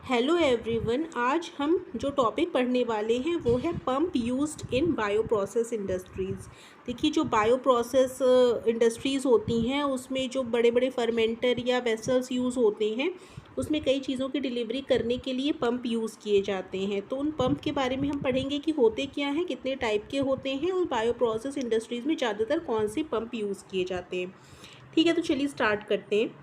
Hello everyone. आज हम जो टॉपिक पढ़ने वाले हैं वो है pump used in bio process industries. देखिए, जो बायो प्रोसेस इंडस्ट्रीज़ होती हैं उसमें जो बड़े बड़े फर्मेंटर या वेसल्स यूज़ होते हैं, उसमें कई चीज़ों की डिलीवरी करने के लिए पंप यूज़ किए जाते हैं। तो उन पंप के बारे में हम पढ़ेंगे कि होते क्या हैं, कितने टाइप के होते हैं और बायो प्रोसेस इंडस्ट्रीज़ में ज़्यादातर कौन से पंप यूज़ किए जाते हैं। ठीक है, तो चलिए स्टार्ट करते हैं।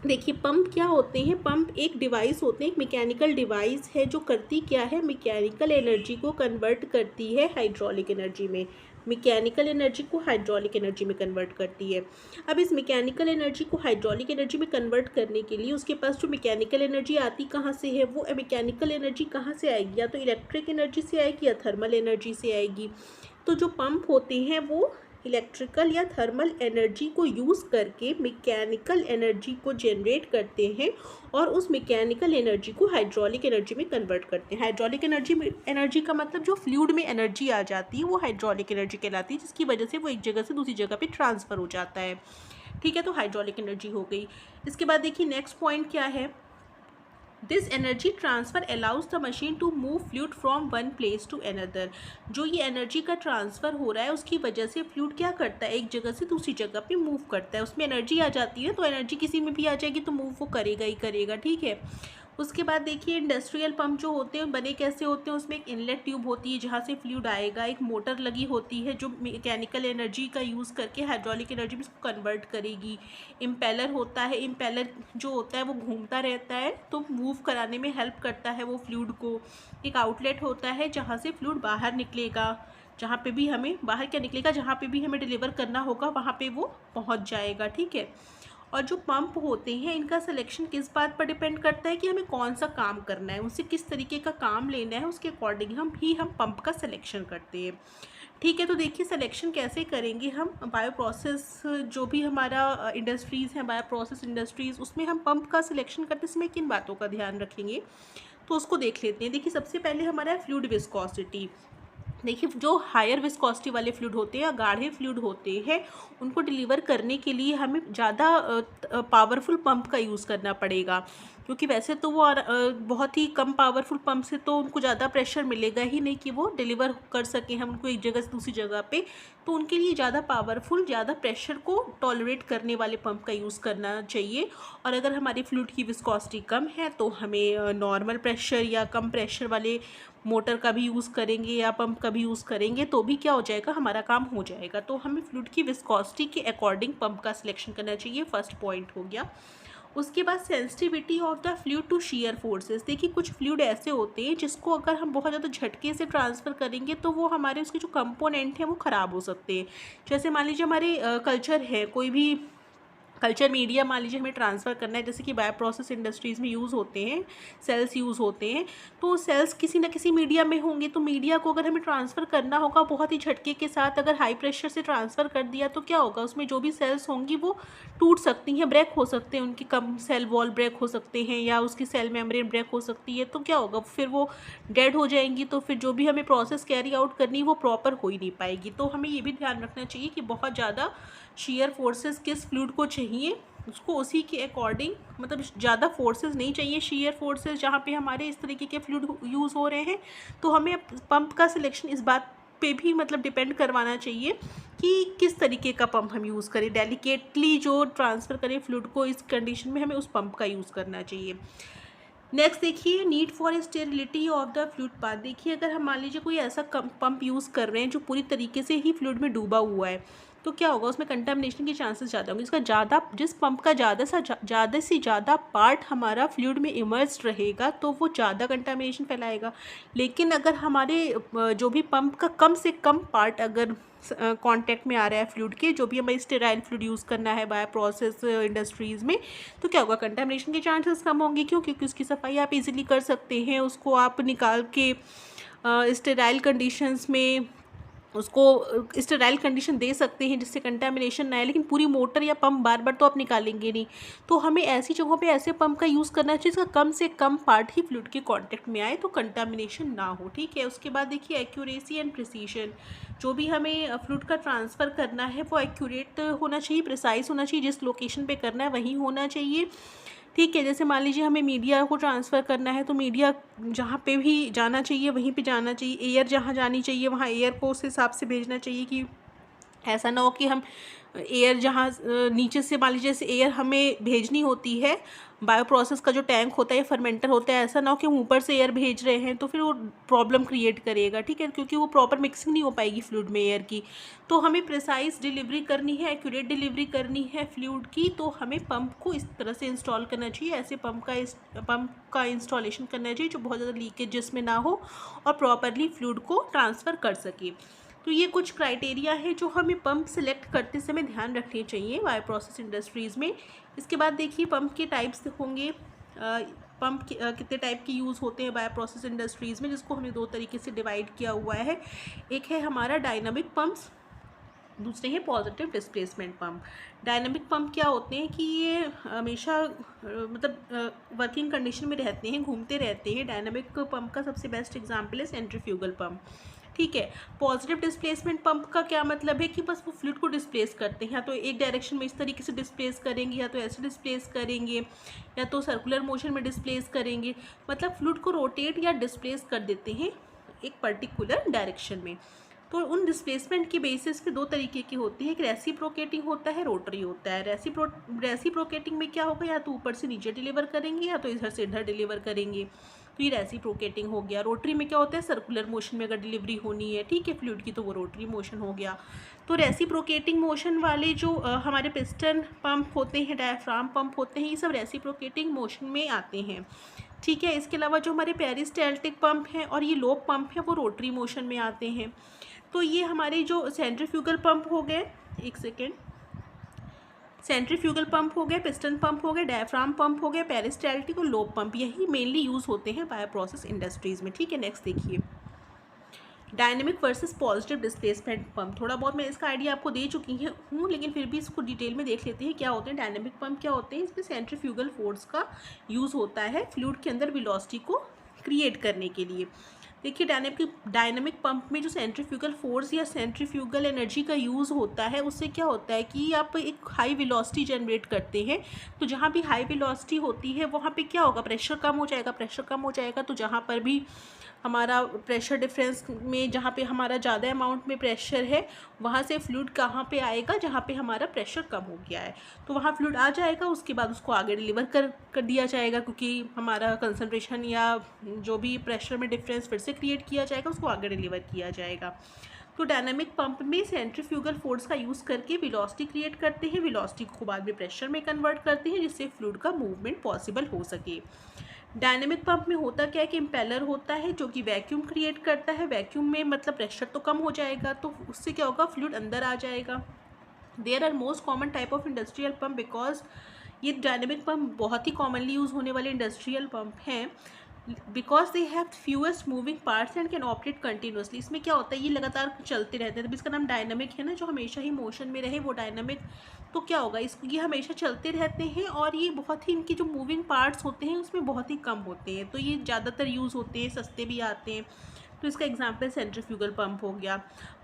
देखिए, पंप क्या होते हैं। पंप एक डिवाइस होते हैं, एक मैकेनिकल डिवाइस है जो करती क्या है, मैकेनिकल एनर्जी को कन्वर्ट करती है हाइड्रोलिक एनर्जी में। मैकेनिकल एनर्जी को हाइड्रोलिक एनर्जी में कन्वर्ट करती है। अब इस मैकेनिकल एनर्जी को हाइड्रोलिक एनर्जी में कन्वर्ट करने के लिए उसके पास जो मैकेनिकल एनर्जी आती कहाँ से है, वो मैकेनिकल एनर्जी कहाँ से आएगी, या तो इलेक्ट्रिक एनर्जी से आएगी या थर्मल एनर्जी से आएगी। तो जो पंप होते हैं वो इलेक्ट्रिकल या थर्मल एनर्जी को यूज़ करके मैकेनिकल एनर्जी को जनरेट करते हैं और उस मैकेनिकल एनर्जी को हाइड्रोलिक एनर्जी में कन्वर्ट करते हैं। हाइड्रोलिक एनर्जी का मतलब जो फ्लूइड में एनर्जी आ जाती है वो हाइड्रोलिक एनर्जी कहलाती है, जिसकी वजह से वो एक जगह से दूसरी जगह पे ट्रांसफ़र हो जाता है। ठीक है, तो हाइड्रोलिक एनर्जी हो गई। इसके बाद देखिए नेक्स्ट पॉइंट क्या है। This energy transfer allows the machine to move fluid from one place to another. जो ये एनर्जी का ट्रांसफ़र हो रहा है उसकी वजह से फ्लूइड क्या करता है, एक जगह से दूसरी जगह पे मूव करता है। उसमें एनर्जी आ जाती है, तो एनर्जी किसी में भी आ जाएगी तो मूव वो करेगा ही करेगा। ठीक है, उसके बाद देखिए इंडस्ट्रियल पंप जो होते हैं बने कैसे होते हैं। उसमें एक इनलेट ट्यूब होती है जहाँ से फ्लूइड आएगा, एक मोटर लगी होती है जो मैकेनिकल एनर्जी का यूज़ करके हाइड्रोलिक एनर्जी में इसको कन्वर्ट करेगी। इम्पेलर होता है, इम्पेलर जो होता है वो घूमता रहता है तो मूव कराने में हेल्प करता है वो फ्लूइड को। एक आउटलेट होता है जहाँ से फ्लूइड बाहर निकलेगा, जहाँ पे भी हमें बाहर क्या निकलेगा, जहाँ पे भी हमें डिलीवर करना होगा वहाँ पे वो पहुँच जाएगा। ठीक है, और जो पंप होते हैं इनका सिलेक्शन किस बात पर डिपेंड करता है कि हमें कौन सा काम करना है, उनसे किस तरीके का काम लेना है, उसके अकॉर्डिंग हम पंप का सिलेक्शन करते हैं। ठीक है, तो देखिए सिलेक्शन कैसे करेंगे हम। बायो प्रोसेस जो भी हमारा इंडस्ट्रीज़ हैं, बायो प्रोसेस इंडस्ट्रीज़, उसमें हम पंप का सिलेक्शन करते समय किन बातों का ध्यान रखेंगे तो उसको देख लेते हैं। देखिए सबसे पहले हमारा है फ्लूइड विस्कोसिटी। देखिए जो हायर विस्कोसिटी वाले फ्लूइड होते हैं या गाढ़े फ्लूइड होते हैं उनको डिलीवर करने के लिए हमें ज़्यादा पावरफुल पंप का यूज़ करना पड़ेगा, क्योंकि वैसे तो वो बहुत ही कम पावरफुल पंप से तो उनको ज़्यादा प्रेशर मिलेगा ही नहीं कि वो डिलीवर कर सकें हम उनको एक जगह से दूसरी जगह पे। तो उनके लिए ज़्यादा पावरफुल, ज़्यादा प्रेशर को टॉलरेट करने वाले पंप का यूज़ करना चाहिए। और अगर हमारी फ्लूइड की विस्कोसिटी कम है तो हमें नॉर्मल प्रेशर या कम प्रेशर वाले मोटर का भी यूज़ करेंगे या पंप का भी यूज़ करेंगे तो भी क्या हो जाएगा, हमारा काम हो जाएगा। तो हमें फ्लूइड की विस्कोसिटी के अकॉर्डिंग पंप का सिलेक्शन करना चाहिए, फर्स्ट पॉइंट हो गया। उसके बाद sensitivity of the fluid to shear forces. देखिए कुछ फ्लूइड ऐसे होते हैं जिसको अगर हम बहुत ज़्यादा झटके से ट्रांसफ़र करेंगे तो वो हमारे उसके जो कंपोनेंट हैं वो ख़राब हो सकते हैं। जैसे मान लीजिए हमारे कल्चर है, कोई भी कल्चर मीडिया मान लीजिए हमें ट्रांसफ़र करना है, जैसे कि बायो प्रोसेस इंडस्ट्रीज़ में यूज़ होते हैं, सेल्स यूज़ होते हैं। तो सेल्स किसी न किसी मीडिया में होंगे, तो मीडिया को अगर हमें ट्रांसफ़र करना होगा बहुत ही झटके के साथ, अगर हाई प्रेशर से ट्रांसफ़र कर दिया तो क्या होगा, उसमें जो भी सेल्स होंगी वो टूट सकती हैं, ब्रेक हो सकते हैं, उनकी कम सेल वॉल ब्रेक हो सकते हैं या उसकी सेल मेम्ब्रेन ब्रेक हो सकती है। तो क्या होगा, फिर वो डेड हो जाएंगी, तो फिर जो भी हमें प्रोसेस कैरी आउट करनी वो प्रॉपर हो ही नहीं पाएगी। तो हमें ये भी ध्यान रखना चाहिए कि बहुत ज़्यादा शीयर फोर्सेस किस फ्लूइड को चाहिए, उसको उसी के अकॉर्डिंग, मतलब ज़्यादा फोर्सेस नहीं चाहिए शीयर फोर्सेस जहाँ पे हमारे इस तरीके के फ्लूइड यूज़ हो रहे हैं। तो हमें पंप का सिलेक्शन इस बात पे भी मतलब डिपेंड करवाना चाहिए कि किस तरीके का पंप हम यूज़ करें, डेलिकेटली जो ट्रांसफ़र करें फ्लूइड को, इस कंडीशन में हमें उस पंप का यूज़ करना चाहिए। नेक्स्ट देखिए need for sterility of the fluid path. देखिए अगर हम मान लीजिए कोई ऐसा पंप यूज़ कर रहे हैं जो पूरी तरीके से ही फ्लूइड में डूबा हुआ है, तो क्या होगा, उसमें कंटामिनेशन के चांसेस ज़्यादा होंगे। जिस पंप का ज़्यादा से ज़्यादा पार्ट हमारा फ्लूइड में इमर्स्ड रहेगा तो वो ज़्यादा कंटामिनेशन फैलाएगा। लेकिन अगर हमारे जो भी पंप का कम से कम पार्ट अगर कांटेक्ट में आ रहा है फ्लूइड के, जो भी हमें स्टेराइल फ्लूइड यूज़ करना है बायो प्रोसेस इंडस्ट्रीज़ में, तो क्या होगा, कंटामिनेशन के चांसेस कम होंगे। क्यों? क्योंकि उसकी सफाई आप इजीली कर सकते हैं, उसको आप निकाल के स्टेराइल कंडीशंस में उसको स्टेराइल कंडीशन दे सकते हैं जिससे कंटामिनेशन ना आए। लेकिन पूरी मोटर या पंप बार बार तो आप निकालेंगे नहीं, तो हमें ऐसी जगहों पे ऐसे पंप का यूज़ करना चाहिए जिसका कम से कम पार्ट ही फ्लूइड के कांटेक्ट में आए तो कंटामिनेशन ना हो। ठीक है, उसके बाद देखिए एक्यूरेसी एंड प्रिसीशन। जो भी हमें फ्लूइड का ट्रांसफ़र करना है वो एक्यूरेट होना चाहिए, प्रिसाइज होना चाहिए, जिस लोकेशन पे करना है वहीं होना चाहिए। ठीक है, जैसे मान लीजिए हमें मीडिया को ट्रांसफ़र करना है, तो मीडिया जहाँ पे भी जाना चाहिए वहीं पे जाना चाहिए, एयर जहाँ जानी चाहिए वहाँ एयर को उस हिसाब से भेजना चाहिए कि ऐसा ना हो कि हम एयर जहाँ नीचे से मान लीजिए जैसे एयर हमें भेजनी होती है, बायो प्रोसेस का जो टैंक होता है, फर्मेंटर होता है, ऐसा ना हो कि हम ऊपर से एयर भेज रहे हैं तो फिर वो प्रॉब्लम क्रिएट करेगा, ठीक है, क्योंकि वो प्रॉपर मिक्सिंग नहीं हो पाएगी फ्लूइड में एयर की। तो हमें प्रिसाइज डिलीवरी करनी है, एक्यूरेट डिलीवरी करनी है फ्लूइड की, तो हमें पंप को इस तरह से इंस्टॉल करना चाहिए, ऐसे पंप का इंस्टॉलेशन करना चाहिए जो बहुत ज़्यादा लीकेज जिसमें ना हो और प्रॉपरली फ्लूइड को ट्रांसफ़र कर सके। तो ये कुछ क्राइटेरिया है जो हमें पंप सेलेक्ट करते समय ध्यान रखने चाहिए बायो प्रोसेस इंडस्ट्रीज़ में। इसके बाद देखिए पंप के टाइप्स होंगे, पंप कितने टाइप के यूज़ होते हैं बायो प्रोसेस इंडस्ट्रीज़ में, जिसको हमने दो तरीके से डिवाइड किया हुआ है। एक है हमारा डायनामिक पंप्स, दूसरे हैं positive displacement pump. Dynamic pump क्या होते हैं कि ये हमेशा मतलब वर्किंग कंडीशन में रहते हैं, घूमते रहते हैं। डायनामिक पंप का सबसे बेस्ट एग्जांपल है सेंट्रीफ्यूगल पंप, ठीक है। पॉजिटिव डिस्प्लेसमेंट पंप का क्या मतलब है कि बस वो फ्लूइड को डिस्प्लेस करते हैं, या तो एक डायरेक्शन में इस तरीके से डिस्प्लेस करेंगे, या तो ऐसे डिस्प्लेस करेंगे, या तो सर्कुलर मोशन में डिस्प्लेस करेंगे, मतलब फ्लूइड को रोटेट या डिस्प्लेस कर देते हैं एक पर्टिकुलर डायरेक्शन में। तो उन डिस्प्लेसमेंट की बेसिस पे दो तरीके की होती है, एक रेसिप्रोकेटिंग होता है, रोटरी होता है। रेसिप्रोकेटिंग में क्या होगा, या तो ऊपर से नीचे डिलीवर करेंगे या तो इधर से इधर डिलीवर करेंगे, तो ये रेसिप्रोकेटिंग हो गया। रोटरी में क्या होता है, सर्कुलर मोशन में अगर डिलीवरी होनी है, ठीक है, फ्लूइड की, तो वो रोटरी मोशन हो गया। तो रेसिप्रोकेटिंग मोशन वाले जो हमारे पिस्टन पंप होते हैं, डायफ्राम पंप होते हैं, ये सब रेसिप्रोकेटिंग मोशन में आते हैं, ठीक है। इसके अलावा जो हमारे पेरिस्टाल्टिक पंप हैं और ये लोब पंप हैं वो रोटरी मोशन में आते हैं। तो ये हमारे जो सेंट्रीफ्यूगल पंप हो गए, एक सेकेंड, सेंट्रीफ्यूगल पंप हो गए, पिस्टन पंप हो गए, डायफ्राम पंप हो गए, पेरिस्टाल्टिक और लोब पंप, यही मेनली यूज़ होते हैं बायो प्रोसेस इंडस्ट्रीज़ में, ठीक है। नेक्स्ट देखिए dynamic versus positive displacement pump. थोड़ा बहुत मैं इसका आइडिया आपको दे चुकी हूँ, लेकिन फिर भी इसको डिटेल में देख लेते हैं क्या होते हैं। डायनेमिक पंप क्या होते हैं, इसमें सेंट्रीफ्यूगल फोर्स का यूज़ होता है फ्लूइड के अंदर वेलोसिटी को क्रिएट करने के लिए। देखिए डायनेमिक पंप में जो सेंट्रीफ्यूगल फोर्स या सेंट्रीफ्यूगल एनर्जी का यूज़ होता है, उससे क्या होता है कि आप एक हाई वेलोसिटी जनरेट करते हैं। तो जहाँ भी हाई वेलोसिटी होती है वहाँ पे क्या होगा, प्रेशर कम हो जाएगा, प्रेशर कम हो जाएगा तो जहाँ पर भी हमारा प्रेशर डिफरेंस में, जहाँ पे हमारा ज़्यादा अमाउंट में प्रेशर है, वहाँ से फ्लूइड कहाँ पे आएगा, जहाँ पे हमारा प्रेशर कम हो गया है, तो वहाँ फ्लूइड आ जाएगा। उसके बाद उसको आगे डिलीवर कर दिया जाएगा, क्योंकि हमारा कंसंट्रेशन या जो भी प्रेशर में डिफरेंस फिर से क्रिएट किया जाएगा, उसको आगे डिलीवर किया जाएगा। तो डायनामिक पंप में सेंट्रीफ्यूगल फोर्स का यूज़ करके वेलोसिटी क्रिएट करते हैं, वेलोसिटी को बाद में प्रेशर में कन्वर्ट करते हैं, जिससे फ्लूइड का मूवमेंट पॉसिबल हो सके। डायनेमिक पंप में होता क्या है कि इम्पेलर होता है जो कि वैक्यूम क्रिएट करता है। वैक्यूम में मतलब प्रेशर तो कम हो जाएगा, तो उससे क्या होगा, फ्लूइड अंदर आ जाएगा। There are most common type of industrial pump, because ये डायनेमिक पंप बहुत ही कॉमनली यूज़ होने वाले इंडस्ट्रियल पंप हैं, because they have fewest moving parts and can operate continuously. इसमें क्या होता है, ये लगातार चलते रहते हैं, तब इसका नाम डायनामिक है ना, जो हमेशा ही मोशन में रहे वो डायनामिक। तो क्या होगा, ये हमेशा चलते रहते हैं और ये बहुत ही, इनकी जो मूविंग पार्ट्स होते हैं उसमें बहुत ही कम होते हैं, तो ये ज़्यादातर यूज़ होते हैं, सस्ते भी आते हैं। तो इसका एग्जाम्पल सेंट्रीफ्यूगल पंप हो गया।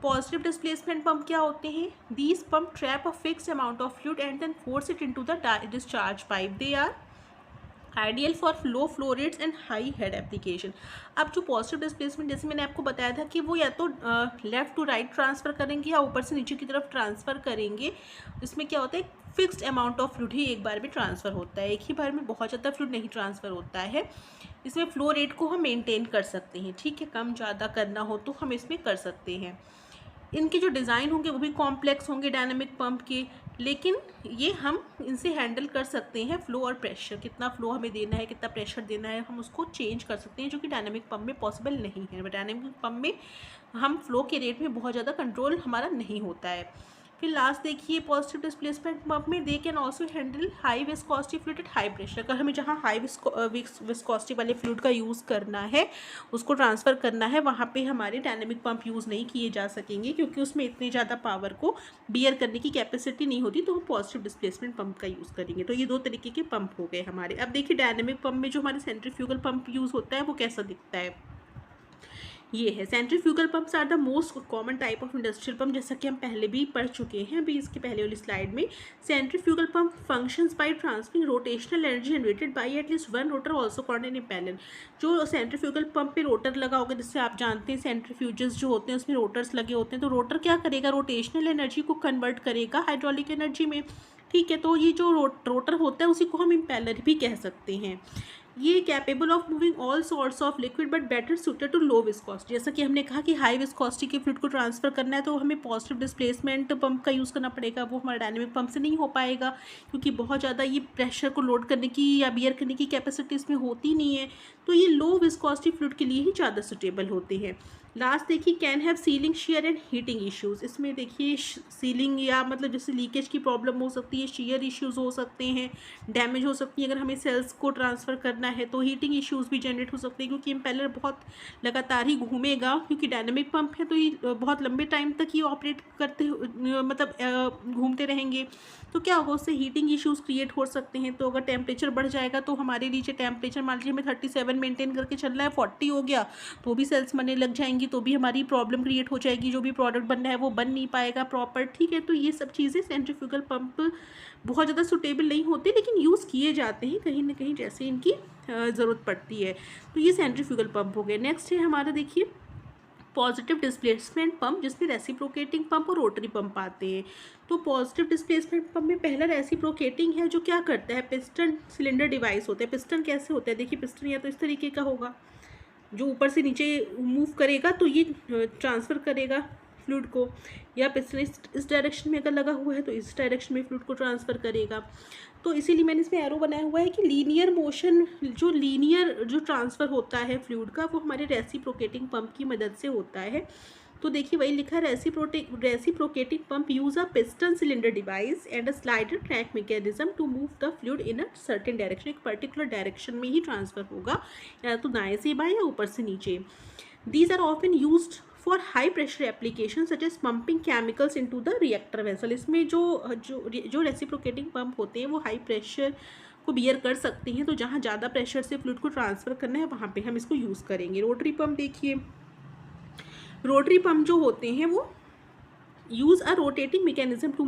पॉजिटिव डिस्प्लेसमेंट पंप क्या होते हैं, these pump trap a fixed amount of fluid and then force it into the discharge pipe. They are ideal for low flow rates and high head application. अब जो positive displacement, जैसे मैंने आपको बताया था कि वो या तो लेफ़्ट टू राइट ट्रांसफ़र करेंगे या ऊपर से नीचे की तरफ ट्रांसफ़र करेंगे। इसमें क्या होता है, फिक्स्ड अमाउंट ऑफ फ्लूइड ही एक बार में ट्रांसफ़र होता है, एक ही बार में बहुत ज़्यादा फ्लूइड नहीं ट्रांसफ़र होता है। इसमें फ़्लो रेट को हम मेनटेन कर सकते हैं, ठीक है, कम ज़्यादा करना हो तो हम इसमें कर सकते हैं। इनके जो डिज़ाइन होंगे वो भी कॉम्प्लेक्स होंगे डायनामिक पंप के, लेकिन ये हम इनसे हैंडल कर सकते हैं। फ़्लो और प्रेशर, कितना फ़्लो हमें देना है, कितना प्रेशर देना है, हम उसको चेंज कर सकते हैं, जो कि डायनामिक पंप में पॉसिबल नहीं है। डायनामिक पंप में हम फ़्लो के रेट में बहुत ज़्यादा कंट्रोल हमारा नहीं होता है। फिर लास्ट देखिए पॉजिटिव डिस्प्लेसमेंट पंप में they can also handle high viscosity fluid at high pressure. अगर हमें जहाँ हाई विस्कोसिटी वाले फ्लूइड का यूज़ करना है, उसको ट्रांसफ़र करना है, वहाँ पे हमारे डायनेमिक पंप यूज़ नहीं किए जा सकेंगे, क्योंकि उसमें इतनी ज़्यादा पावर को बियर करने की कैपेसिटी नहीं होती, तो हम पॉजिटिव डिस्प्लेसमेंट पंप का यूज़ करेंगे। तो ये दो तरीके के पंप हो गए हमारे। अब देखिए डायनेमिक पंप में जो हमारे सेंट्रीफ्यूगल पंप यूज़ होता है वो कैसा दिखता है। ये है centrifugal pumps are the most common type of industrial pump, जैसा कि हम पहले भी पढ़ चुके हैं अभी इसके पहले वाली स्लाइड में। Centrifugal pump functions by transferring rotational energy generated by at least one rotor also called an impeller. जो सेंट्रीफ्यूगल पंप पे रोटर लगा होगा, जिससे आप जानते हैं सेंट्रीफ्यूजेस जो होते हैं उसमें रोटर्स लगे होते हैं, तो रोटर क्या करेगा, रोटेशनल एनर्जी को कन्वर्ट करेगा हाइड्रोलिक एनर्जी में। ठीक है, तो ये जो रोटर होता है उसी को हम इम्पेलर भी कह सकते हैं। ये capable of moving all sorts of liquid but better suited to low viscosity. जैसा कि हमने कहा कि हाई विस्कोसिटी के फ्लूइड को ट्रांसफर करना है तो हमें पॉजिटिव डिस्प्लेसमेंट पंप का यूज़ करना पड़ेगा, वो हमारा डायनेमिक पंप से नहीं हो पाएगा, क्योंकि बहुत ज़्यादा ये प्रेशर को लोड करने की या बियर करने की कैपेसिटी इसमें होती नहीं है। तो ये लो विस्कोसिटी फ्लूइड के लिए ही ज़्यादा सुटेबल होते हैं। लास्ट देखिए, can have ceiling share and heating issues. इसमें देखिए सीलिंग या मतलब जैसे लीकेज की प्रॉब्लम हो सकती है, शेयर इश्यूज़ हो सकते हैं, डैमेज हो सकती है। अगर हमें सेल्स को ट्रांसफ़र करना है तो हीटिंग इश्यूज़ भी जनरेट हो सकते हैं, क्योंकि इम्पेलर बहुत लगातार ही घूमेगा, क्योंकि डायनेमिक पंप है तो ये बहुत लंबे टाइम तक ये ऑपरेट करते मतलब घूमते रहेंगे। तो क्या होगा, उससे हीटिंग इश्यूज़ क्रिएट हो सकते हैं। तो अगर टेम्परेचर बढ़ जाएगा तो हमारे नीचे टेम्परेचर मान लीजिए हमें 37 मेंटेन करके चलना है, 40 हो गया तो भी सेल्स मरने लग जाएंगी, तो भी हमारी प्रॉब्लम क्रिएट हो जाएगी, जो भी प्रोडक्ट बनना है वो बन नहीं पाएगा प्रॉपर। ठीक है, तो ये सब चीज़ें सेंट्रीफ्यूगल पंप बहुत ज़्यादा सुटेबल नहीं होती, लेकिन यूज़ किए जाते हैं कहीं ना कहीं जैसे इनकी ज़रूरत पड़ती है। तो ये सेंट्रीफ्यूगल पंप हो गए। नेक्स्ट है हमारा देखिए पॉजिटिव डिस्प्लेसमेंट पंप, जिसमें रेसिप्रोकेटिंग पंप और रोटरी पंप आते हैं। तो पॉजिटिव डिस्प्लेसमेंट पंप में पहला रेसिप्रोकेटिंग है, जो क्या करता है, पिस्टन सिलेंडर डिवाइस होता है। पिस्टन कैसे होता है, देखिए पिस्टन या तो इस तरीके का होगा जो ऊपर से नीचे मूव करेगा तो ये ट्रांसफ़र करेगा फ्लूइड को, या पिस्टन इस डायरेक्शन में अगर लगा हुआ है तो इस डायरेक्शन में फ्लूइड को ट्रांसफ़र करेगा। तो इसीलिए मैंने इसमें एरो बनाया हुआ है कि लीनियर मोशन, जो लीनियर जो ट्रांसफ़र होता है फ्लूइड का, वो हमारे रेसिप्रोकेटिंग पंप की मदद से होता है। तो देखिए वही लिखा है, reciprocating pump use a piston cylinder device and a slider track mechanism to move the fluid in a certain direction. एक पर्टिकुलर डायरेक्शन में ही ट्रांसफ़र होगा, या तो दाएं से बाएं या ऊपर से नीचे। These are often used for high pressure application such as pumping chemicals into the reactor vessel. इसमें जो रेसिप्रोकेटिंग पंप होते हैं वो हाई प्रेशर को बियर कर सकते हैं, तो जहाँ ज़्यादा प्रेशर से फ्लूइड को ट्रांसफ़र करना है वहाँ पे हम इसको यूज़ करेंगे। रोटरी पंप देखिए, रोटरी पंप जो होते हैं वो use a rotating mechanism to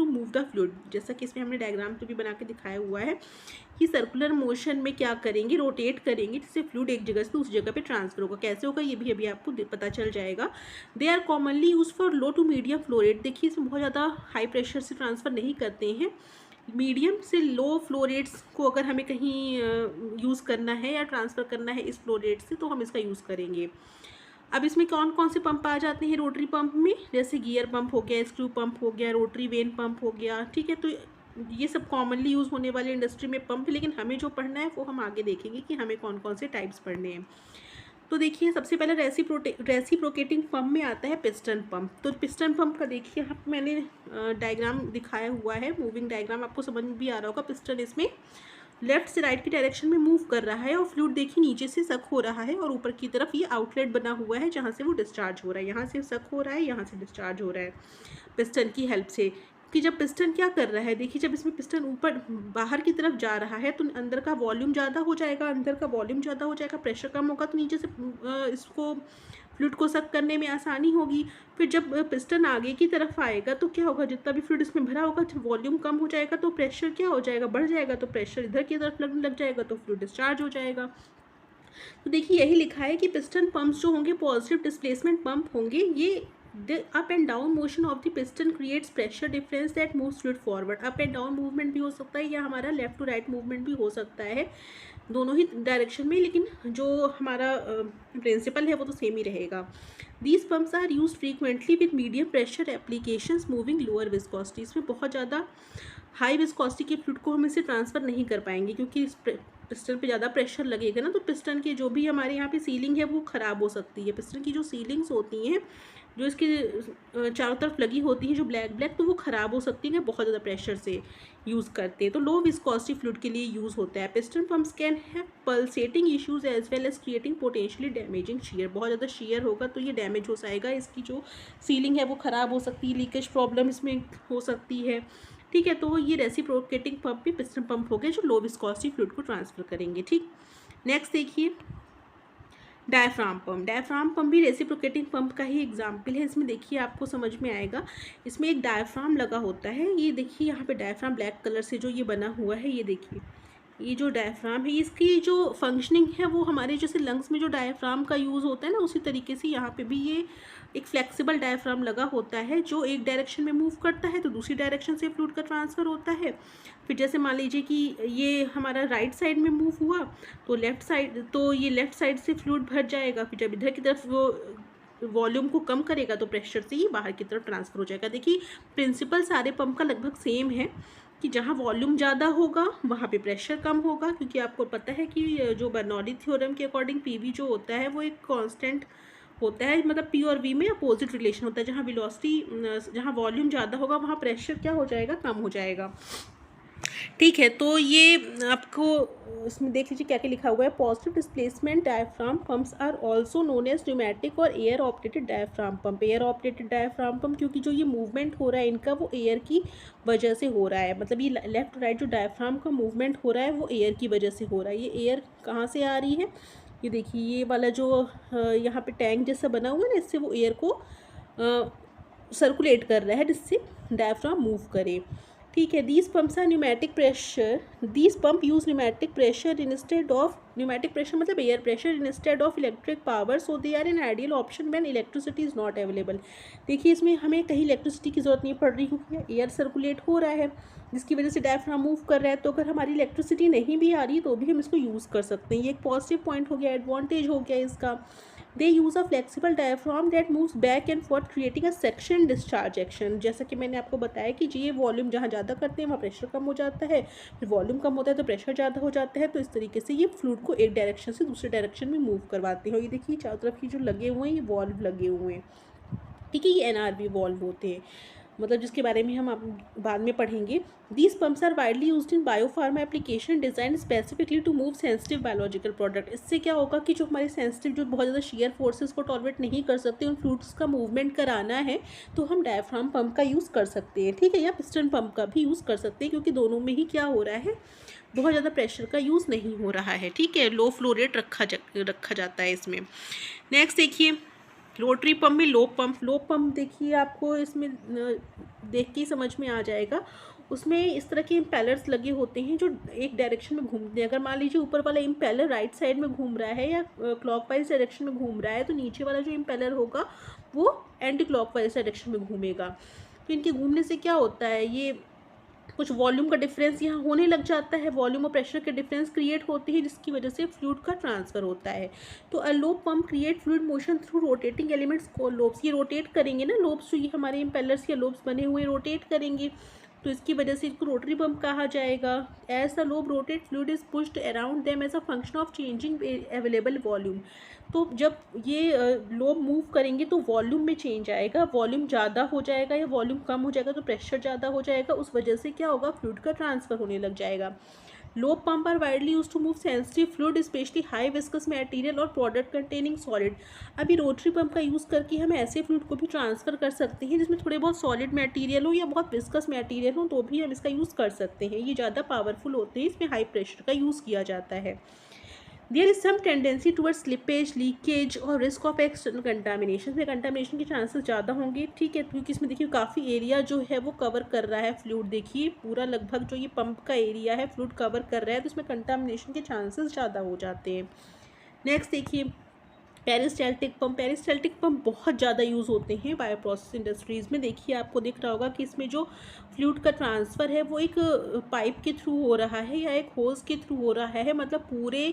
move the fluid. जैसा कि इसमें हमने डायग्राम तो भी बना के दिखाया हुआ है कि सर्कुलर मोशन में क्या करेंगे, रोटेट करेंगे, जिससे फ्लूइड एक जगह से दूसरी जगह पे ट्रांसफर होगा। कैसे होगा ये भी अभी आपको पता चल जाएगा। They are commonly use for low to medium flow rate. देखिए इसमें बहुत ज़्यादा हाई प्रेशर से ट्रांसफ़र नहीं करते हैं, मीडियम से लो फ्लो रेट्स को अगर हमें कहीं यूज़ करना है या ट्रांसफ़र करना है इस फ्लो रेट से, तो हम इसका यूज़ करेंगे। अब इसमें कौन कौन से पंप आ जाते हैं रोटरी पंप में, जैसे गियर पंप हो गया, स्क्रू पंप हो गया, रोटरी वेन पंप हो गया। ठीक है, तो ये सब कॉमनली यूज़ होने वाले इंडस्ट्री में पंप, लेकिन हमें जो पढ़ना है वो हम आगे देखेंगे कि हमें कौन कौन से टाइप्स पढ़ने हैं। तो देखिए सबसे पहले रेसिप्रोकेटिंग पंप में आता है पिस्टन पंप। तो पिस्टन पंप का देखिए यहाँ पे मैंने डायग्राम दिखाया हुआ है, मूविंग डायग्राम, आपको समझ में भी आ रहा होगा। पिस्टन इसमें लेफ्ट से राइट की डायरेक्शन में मूव कर रहा है और फ्लूइड देखिए नीचे से सक हो रहा है और ऊपर की तरफ ये आउटलेट बना हुआ है जहाँ से वो डिस्चार्ज हो रहा है। यहाँ से सक हो रहा है, यहाँ से डिस्चार्ज हो रहा है पिस्टन की हेल्प से। कि जब पिस्टन क्या कर रहा है, देखिए जब इसमें पिस्टन ऊपर बाहर की तरफ जा रहा है तो अंदर का वॉल्यूम ज़्यादा हो जाएगा, प्रेशर कम होगा तो नीचे से इसको फ्लूइड को सक करने में आसानी होगी। फिर जब पिस्टन आगे की तरफ आएगा तो क्या होगा, जितना भी फ्लूइड इसमें भरा होगा वॉल्यूम कम हो जाएगा तो प्रेशर क्या हो जाएगा, बढ़ जाएगा, तो प्रेशर इधर की तरफ लगने लग जाएगा तो फ्लूइड डिस्चार्ज हो जाएगा। तो देखिए यही लिखा है कि पिस्टन पंप्स जो होंगे पॉजिटिव डिस्प्लेसमेंट पंप होंगे। ये the up and down motion of the piston creates pressure difference that moves fluid forward. Up and down movement भी हो सकता है या हमारा लेफ्ट टू राइट मूवमेंट भी हो सकता है, दोनों ही डायरेक्शन में, लेकिन जो हमारा प्रिंसिपल है वो तो सेम ही रहेगा। These pumps are use frequently with medium pressure applications moving lower viscosity. इसमें बहुत ज़्यादा हाई विस्कोसिटी के फ्लूइड को हम इसे ट्रांसफ़र नहीं कर पाएंगे, क्योंकि इस पिस्टन पे ज़्यादा प्रेशर लगेगा ना, तो पिस्टन की जो भी हमारे यहाँ पे सीलिंग है वो ख़राब हो सकती है। पिस्टन की जो सीलिंग्स होती हैं, जो इसके चारों तरफ लगी होती हैं जो ब्लैक, तो वो ख़राब हो सकती है बहुत ज़्यादा प्रेशर से यूज़ करते हैं। तो लो विस्कोसिटी फ्लूइड के लिए यूज़ होता है। Piston pumps can have pulsating issues as well as creating potentially damaging shear. बहुत ज़्यादा शेयर होगा तो ये डैमेज हो जाएगा, इसकी जो सीलिंग है वो ख़राब हो सकती है, लीकेज प्रॉब्लम इसमें हो सकती है। ठीक है, तो ये रेसिप्रोकेटिंग पंप भी पिस्टन पंप हो गए जो लो विस्कोसिटी फ्लूइड को ट्रांसफ़र करेंगे। ठीक, नेक्स्ट देखिए डायफ्राम पंप भी रेसिप्रोकेटिंग पंप का ही एग्जाम्पल है। इसमें देखिए आपको समझ में आएगा, इसमें एक डायफ्राम लगा होता है। ये देखिए यहाँ पे डायफ्राम ब्लैक कलर से जो ये बना हुआ है, ये देखिए ये जो डायफ्राम है, इसकी जो फंक्शनिंग है वो हमारे जैसे लंग्स में जो डायफ्राम का यूज़ होता है ना, उसी तरीके से यहाँ पे भी ये एक फ्लेक्सिबल डायफ्राम लगा होता है जो एक डायरेक्शन में मूव करता है तो दूसरी डायरेक्शन से फ्लूइड का ट्रांसफ़र होता है। फिर जैसे मान लीजिए कि ये हमारा राइट साइड में मूव हुआ तो ये लेफ़्ट साइड से फ्लूइड भर जाएगा। फिर जब इधर की तरफ वो वॉल्यूम को कम करेगा तो प्रेशर से ही बाहर की तरफ ट्रांसफ़र हो जाएगा। देखिए प्रिंसिपल सारे पंप का लगभग सेम है कि जहाँ वॉल्यूम ज़्यादा होगा वहाँ पे प्रेशर कम होगा, क्योंकि आपको पता है कि जो बर्नौली थ्योरम के अकॉर्डिंग पीवी जो होता है वो एक कांस्टेंट होता है, मतलब पी और वी में अपोजिट रिलेशन होता है। जहाँ वेलोसिटी जहाँ वॉल्यूम ज़्यादा होगा वहाँ प्रेशर क्या हो जाएगा, कम हो जाएगा। ठीक है, तो ये आपको इसमें देख लीजिए क्या क्या लिखा हुआ है। Positive displacement diaphragm pumps are also known as pneumatic और air operated diaphragm pump. Air operated diaphragm pump क्योंकि जो ये मूवमेंट हो रहा है इनका वो एयर की वजह से हो रहा है, मतलब ये लेफ्ट राइट जो डायफ्राम का मूवमेंट हो रहा है वो एयर की वजह से हो रहा है। ये एयर कहाँ से आ रही है, ये देखिए ये वाला जो यहाँ पे टैंक जैसा बना हुआ है ना, इससे वो एयर को सर्कुलेट कर रहा है जिससे डायफ्राम मूव करे। ठीक है, these pumps are pneumatic pressure, these pump use pneumatic pressure instead of, pneumatic pressure मतलब air pressure instead of electric power, so they are an ideal option when electricity is not available. देखिए इसमें हमें कहीं electricity की ज़रूरत नहीं पड़ रही क्योंकि एयर सर्कुलेट हो रहा है जिसकी वजह से डायफ्राम मूव कर रहा है। तो अगर हमारी इलेक्ट्रिसिटी नहीं भी आ रही तो भी हम इसको यूज़ कर सकते हैं। ये एक पॉजिटिव पॉइंट हो गया, एडवांटेज हो गया इसका। They use a flexible diaphragm that moves back and forth creating a suction discharge action. जैसा कि मैंने आपको बताया कि ये वॉल्यूम जहाँ ज़्यादा करते हैं वहाँ प्रेशर कम हो जाता है, फिर वॉल्यूम कम होता है तो प्रेशर ज़्यादा हो जाता है। तो इस तरीके से ये फ्लूइड को एक डायरेक्शन से दूसरे डायरेक्शन में मूव करवाते हैं। और ये देखिए चारों तरफ की जो लगे हुए हैं ये वॉल्व लगे हुए हैं। ठीक है, ये एनआरवी वॉल्व होते हैं, मतलब जिसके बारे में हम बाद में पढ़ेंगे। These pumps are widely used in biopharma application design specifically to move sensitive biological product. इससे क्या होगा कि जो हमारे सेंसिटिव जो बहुत ज़्यादा शेयर फोर्सेस को टॉलरेट नहीं कर सकते उन फ्लूइड्स का मूवमेंट कराना है तो हम डायफ्राम पंप का यूज़ कर सकते हैं। ठीक है, या पिस्टन पंप का भी यूज़ कर सकते हैं क्योंकि दोनों में ही क्या हो रहा है, बहुत ज़्यादा प्रेशर का यूज़ नहीं हो रहा है। ठीक है, लो फ्लो रेट रखा जाता है इसमें। नेक्स्ट देखिए रोटरी पंप में लो पंप देखिए आपको इसमें देख के ही समझ में आ जाएगा। उसमें इस तरह के इम्पेलर्स लगे होते हैं जो एक डायरेक्शन में घूमते हैं। अगर मान लीजिए ऊपर वाला इम्पेलर राइट साइड में घूम रहा है या क्लॉकवाइज डायरेक्शन में घूम रहा है तो नीचे वाला जो इम्पेलर होगा वो एंटी क्लॉकवाइज डायरेक्शन में घूमेगा। तो इनके घूमने से क्या होता है, ये कुछ वॉल्यूम का डिफरेंस यहाँ होने लग जाता है, वॉल्यूम और प्रेशर के डिफरेंस क्रिएट होते हैं जिसकी वजह से फ्लूइड का ट्रांसफर होता है। तो a lobe pump create fluid motion through rotating elements को लोब्स। ये रोटेट करेंगे ना, लोब्स जो ये हमारे इम्पेलर्स के लोब्स बने हुए रोटेट करेंगे तो इसकी वजह से इसको रोटरी पंप कहा जाएगा। As the lobe rotate fluid is pushed around them as a function of changing available volume. तो जब ये लोब मूव करेंगे तो वॉल्यूम में चेंज आएगा, वॉल्यूम ज़्यादा हो जाएगा या वॉल्यूम कम हो जाएगा तो प्रेशर ज़्यादा हो जाएगा, उस वजह से क्या होगा, फ्लूइड का ट्रांसफ़र होने लग जाएगा। Lobe pump are widely use to move sensitive fluid specially high viscous material और प्रोडक्ट कंटेनिंग सॉलिड। अभी रोटरी पंप का यूज़ करके हम ऐसे फ्लूइड को भी ट्रांसफ़र कर सकते हैं जिसमें थोड़े बहुत सॉलिड मटेरियल हो या बहुत विस्कस मटेरियल हो तो भी हम इसका यूज़ कर सकते हैं। ये ज़्यादा पावरफुल होते हैं, इसमें हाई प्रेशर का यूज़ किया जाता है। There is some tendency towards slippage, leakage और रिस्क ऑफ एक्सटर्नल कंटामिनेशन। में कंटामिनेशन के चांसेस ज़्यादा होंगे। ठीक है, क्योंकि इसमें देखिए काफ़ी एरिया जो है वो कवर कर रहा है फ्लूइड। देखिए पूरा लगभग जो ये पंप का एरिया है फ्लूइड कवर कर रहा है तो इसमें कंटामिनेशन के चांसेस ज़्यादा हो जाते हैं। नेक्स्ट देखिए पेरिस्टाल्टिक पंप बहुत ज़्यादा यूज़ होते हैं बायो प्रोसेस इंडस्ट्रीज़ में। देखिए आपको दिख रहा होगा कि इसमें जो फ्लूइड का ट्रांसफ़र है वो एक पाइप के थ्रू हो रहा है या एक होज के थ्रू हो रहा है, मतलब पूरे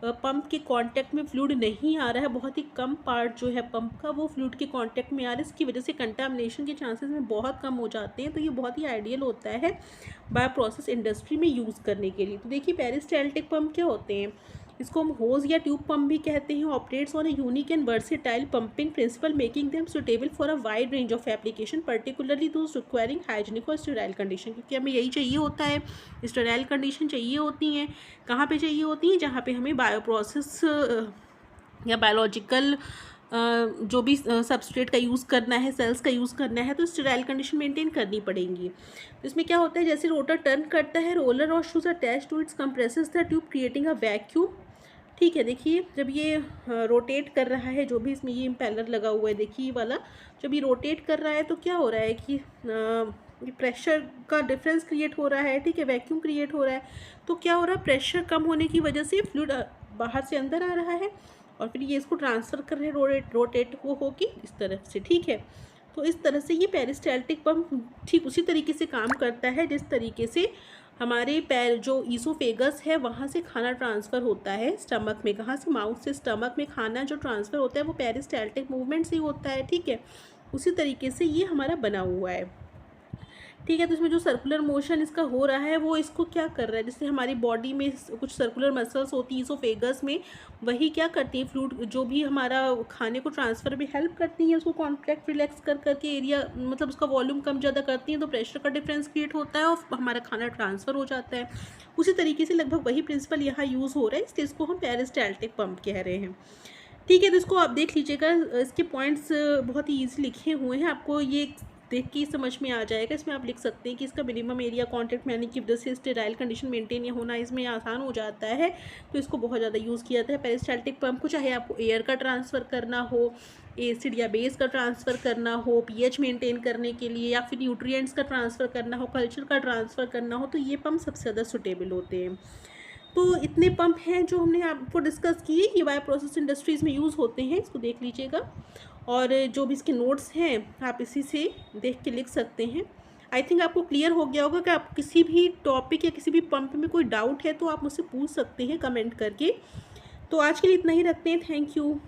पंप के कांटेक्ट में फ्लूइड नहीं आ रहा है, बहुत ही कम पार्ट जो है पंप का वो फ्लूइड के कांटेक्ट में आ रहा है। इसकी वजह से कंटामिनेशन के चांसेस में बहुत कम हो जाते हैं। तो ये बहुत ही आइडियल होता है बायो प्रोसेस इंडस्ट्री में यूज़ करने के लिए। तो देखिए पेरिस्टाल्टिक पंप क्या होते हैं, इसको हम होज या ट्यूब पंप भी कहते हैं। Operates on a unique and versatile pumping principle making them suitable for a wide range of application particularly those requiring hygienic और स्टेराइल कंडीशन। क्योंकि हमें यही चाहिए होता है, स्टेराइल कंडीशन चाहिए होती हैं। कहाँ पे चाहिए होती हैं, जहाँ पे हमें बायो प्रोसेस या बायोलॉजिकल जो भी सबस्ट्रेट का यूज़ करना है, सेल्स का यूज़ करना है, तो स्टेराइल कंडीशन मेंटेन करनी पड़ेंगी। तो इसमें क्या होता है, जैसे रोटर टर्न करता है, रोलर और shoes attach to its compresses the tube creating a vacuum ठीक है, देखिए जब ये रोटेट कर रहा है, जो भी इसमें ये इम्पेलर लगा हुआ है, देखिए ये वाला जब ये रोटेट कर रहा है तो क्या हो रहा है कि ये प्रेशर का डिफरेंस क्रिएट हो रहा है, ठीक है, वैक्यूम क्रिएट हो रहा है। तो क्या हो रहा है, प्रेशर कम होने की वजह से फ्लूइड बाहर से अंदर आ रहा है और फिर ये इसको ट्रांसफ़र कर रहे हैं रोटेट वो होके इस तरफ से, ठीक है। तो इस तरह से ये पेरिस्टाल्टिक पंप ठीक उसी तरीके से काम करता है जिस तरीके से हमारे पैर जो ईसोफेगस है वहाँ से खाना ट्रांसफ़र होता है स्टमक में, कहाँ से, माउथ से स्टमक में खाना जो ट्रांसफ़र होता है वो पेरिस्टाल्टिक मूवमेंट से ही होता है, ठीक है। उसी तरीके से ये हमारा बना हुआ है, ठीक है। तो इसमें जो सर्कुलर मोशन इसका हो रहा है वो इसको क्या कर रहा है, जैसे हमारी बॉडी में कुछ सर्कुलर मसल्स होती हैं ईसोफेगस में, वही क्या करती है, फ्लूइड जो भी हमारा खाने को ट्रांसफ़र में हेल्प करती हैं, उसको कॉन्ट्रैक्ट रिलैक्स कर करके एरिया मतलब उसका वॉल्यूम कम ज़्यादा करती हैं, तो प्रेशर का डिफरेंस क्रिएट होता है और हमारा खाना ट्रांसफ़र हो जाता है। उसी तरीके से लगभग वही प्रिंसिपल यहाँ यूज़ हो रहा है, इसलिए इसको हम पेरिस्टाल्टिक पंप कह रहे हैं, ठीक है। तो इसको आप देख लीजिएगा, इसके पॉइंट्स बहुत ही ईजी लिखे हुए हैं, आपको ये देख के ही समझ में आ जाएगा। इसमें आप लिख सकते हैं कि इसका मिनिमम एरिया कॉन्टैक्ट यानी कि जैसे स्टेराइल कंडीशन मेंटेन या होना इसमें आसान हो जाता है, तो इसको बहुत ज़्यादा यूज़ किया जाता है पेरिस्टाल्टिक पंप को, चाहे आपको एयर का ट्रांसफ़र करना हो, एसिड या बेस का ट्रांसफ़र करना हो, पीएच मेंटेन करने के लिए, या फिर न्यूट्रिएंट्स का ट्रांसफ़र करना हो, कल्चर का ट्रांसफ़र करना हो, तो ये पंप सबसे ज़्यादा सुटेबल होते हैं। तो इतने पंप हैं जो हमने आपको डिस्कस किए, ये बायो प्रोसेस इंडस्ट्रीज़ में यूज़ होते हैं, इसको देख लीजिएगा। और जो भी इसके नोट्स हैं आप इसी से देख के लिख सकते हैं। आई थिंक आपको क्लियर हो गया होगा कि आप किसी भी टॉपिक या किसी भी पंप में कोई डाउट है तो आप मुझसे पूछ सकते हैं कमेंट करके। तो आज के लिए इतना ही रखते हैं, थैंक यू।